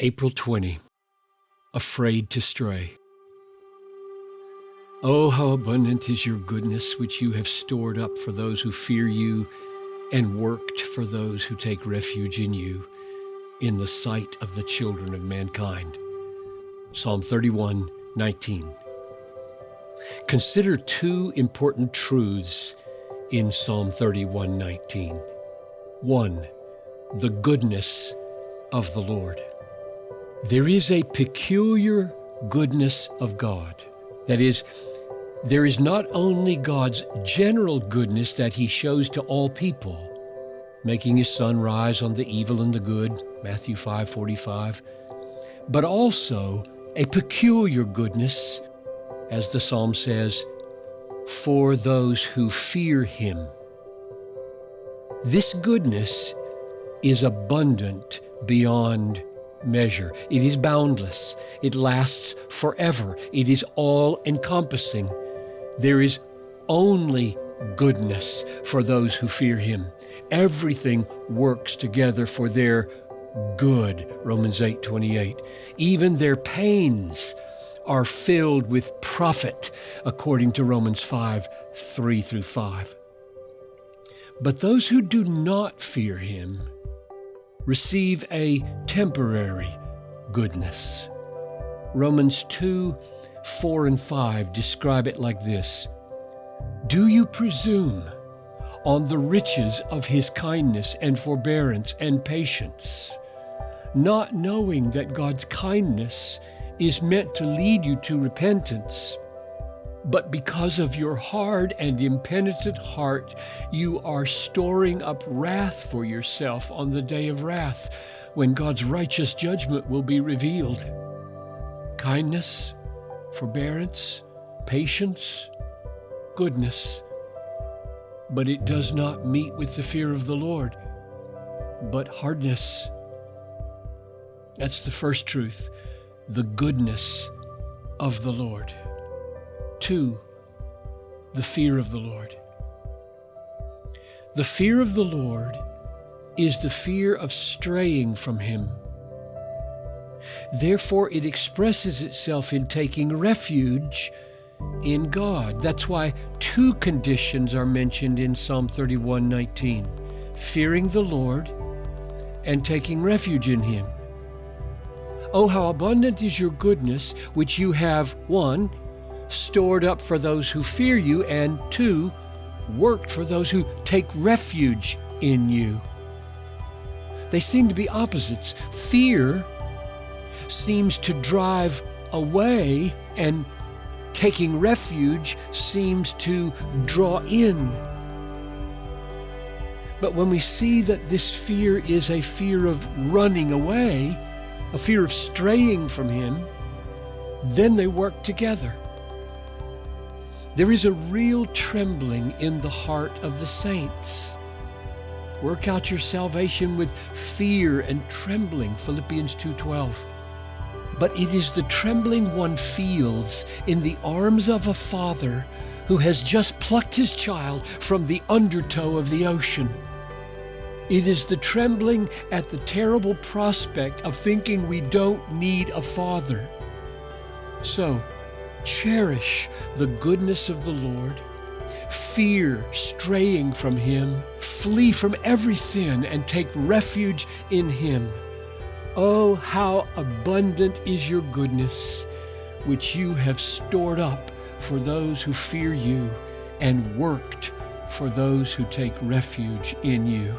April 20, Afraid to Stray. Oh, how abundant is your goodness, which you have stored up for those who fear you and worked for those who take refuge in you, in the sight of the children of mankind. Psalm 31:19. Consider two important truths in Psalm 31:19. 1. The goodness of the Lord. There is a peculiar goodness of God. That is, there is not only God's general goodness that he shows to all people, making his sun rise on the evil and the good, Matthew 5:45, but also a peculiar goodness, as the psalm says, for those who fear him. This goodness is abundant beyond measure. It is boundless. It lasts forever. It is all-encompassing. There is only goodness for those who fear him. Everything works together for their good, Romans 8:28. Even their pains are filled with profit, according to Romans 5:3-5. But those who do not fear him receive a temporary goodness. Romans 2:4-5 describe it like this: Do you presume on the riches of his kindness and forbearance and patience, not knowing that God's kindness is meant to lead you to repentance? But because of your hard and impenitent heart, you are storing up wrath for yourself on the day of wrath, when God's righteous judgment will be revealed. Kindness, forbearance, patience, goodness. But it does not meet with the fear of the Lord, but hardness. That's the first truth, the goodness of the Lord. 2, the fear of the Lord. The fear of the Lord is the fear of straying from him. Therefore, it expresses itself in taking refuge in God. That's why two conditions are mentioned in Psalm 31:19, fearing the Lord and taking refuge in him. Oh, how abundant is your goodness, which you have, 1, stored up for those who fear you, and 2, worked for those who take refuge in you. They seem to be opposites. Fear seems to drive away, and taking refuge seems to draw in. But when we see that this fear is a fear of running away, a fear of straying from him, then they work together. There is a real trembling in the heart of the saints. Work out your salvation with fear and trembling, Philippians 2:12. But it is the trembling one feels in the arms of a father who has just plucked his child from the undertow of the ocean. It is the trembling at the terrible prospect of thinking we don't need a father. So, cherish the goodness of the Lord, fear straying from him, flee from every sin, and take refuge in him. Oh, how abundant is your goodness, which you have stored up for those who fear you and worked for those who take refuge in you.